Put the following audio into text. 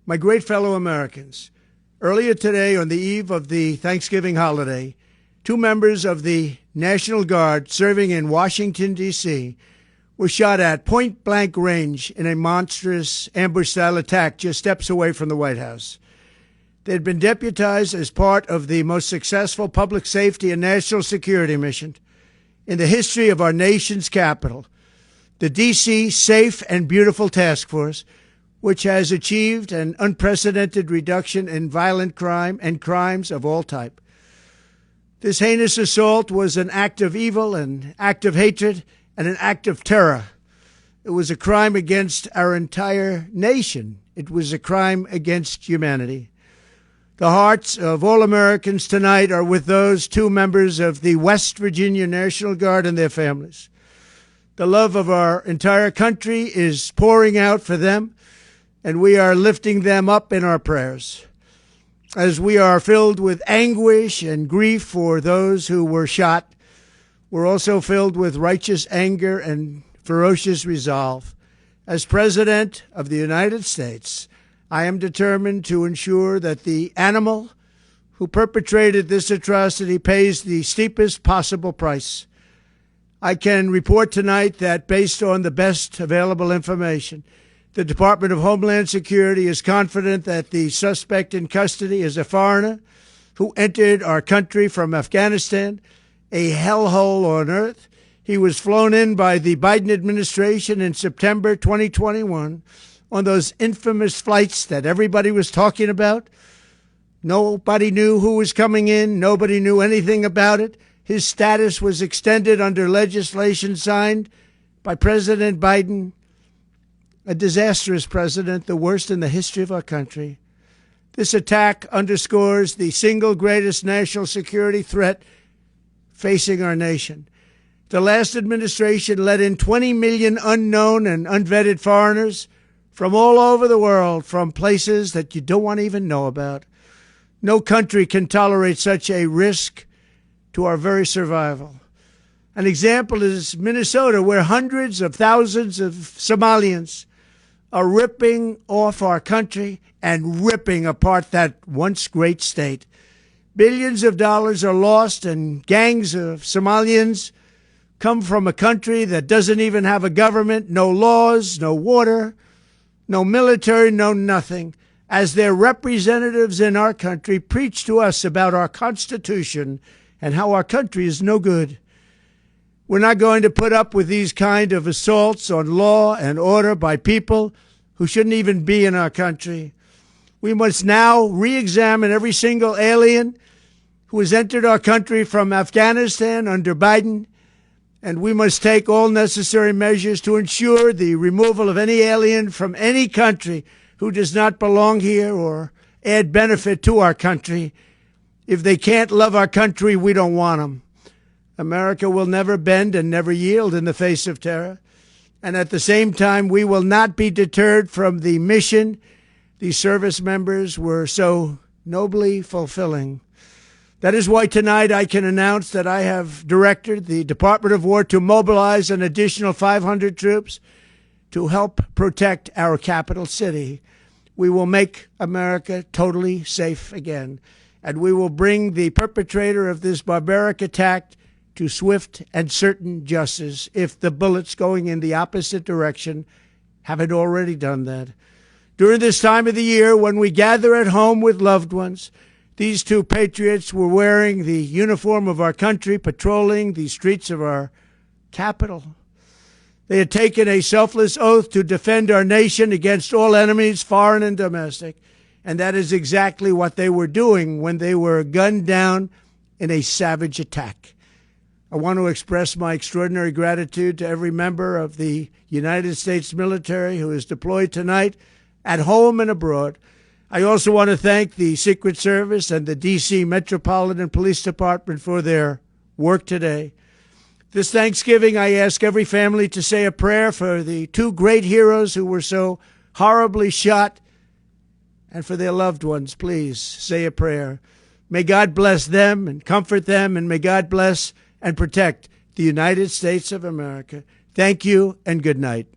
My great fellow Americans, earlier today, on the eve of the Thanksgiving holiday, two members of the National Guard serving in Washington, D.C., were shot at point-blank range in a monstrous ambush-style attack just steps away from the White House. They had been deputized as part of the most successful public safety and national security mission in the history of our nation's capital, the D.C. Safe and Beautiful Task Force, which has achieved an unprecedented reduction in violent crime and crimes of all type. This heinous assault was an act of evil, an act of hatred, and an act of terror. It was a crime against our entire nation. It was a crime against humanity. The hearts of all Americans tonight are with those two members of the West Virginia National Guard and their families. The love of our entire country is pouring out for them, and we are lifting them up in our prayers. As we are filled with anguish and grief for those who were shot, we're also filled with righteous anger and ferocious resolve. As President of the United States, I am determined to ensure that the animal who perpetrated this atrocity pays the steepest possible price. I can report tonight that, based on the best available information, the Department of Homeland Security is confident that the suspect in custody is a foreigner who entered our country from Afghanistan, a hellhole on earth. He was flown in by the Biden administration in September 2021 on those infamous flights that everybody was talking about. Nobody knew who was coming in. Nobody knew anything about it. His status was extended under legislation signed by President Biden, a disastrous president, the worst in the history of our country. This attack underscores the single greatest national security threat facing our nation. The last administration let in 20 million unknown and unvetted foreigners from all over the world, from places that you don't want to even know about. No country can tolerate such a risk to our very survival. An example is Minnesota, where hundreds of thousands of Somalians are ripping off our country and ripping apart that once great state. Billions of dollars are lost, and gangs of Somalians come from a country that doesn't even have a government, no laws, no water, no military, no nothing, as their representatives in our country preach to us about our Constitution and how our country is no good. We're not going to put up with these kind of assaults on law and order by people who shouldn't even be in our country. We must now re-examine every single alien who has entered our country from Afghanistan under Biden, and we must take all necessary measures to ensure the removal of any alien from any country who does not belong here or add benefit to our country. If they can't love our country, we don't want them. America will never bend and never yield in the face of terror. And at the same time, we will not be deterred from the mission these service members were so nobly fulfilling. That is why tonight I can announce that I have directed the Department of War to mobilize an additional 500 troops to help protect our capital city. We will make America totally safe again, and we will bring the perpetrator of this barbaric attack to swift and certain justice if the bullets going in the opposite direction haven't already done that. During this time of the year, when we gather at home with loved ones, these two patriots were wearing the uniform of our country, patrolling the streets of our capital. They had taken a selfless oath to defend our nation against all enemies, foreign and domestic, and that is exactly what they were doing when they were gunned down in a savage attack. I want to express my extraordinary gratitude to every member of the United States military who is deployed tonight, at home and abroad. I also want to thank the Secret Service and the D.C. Metropolitan Police Department for their work today. This Thanksgiving, I ask every family to say a prayer for the two great heroes who were so horribly shot, and for their loved ones. Please say a prayer. May God bless them and comfort them, and may God bless and protect the United States of America. Thank you and good night.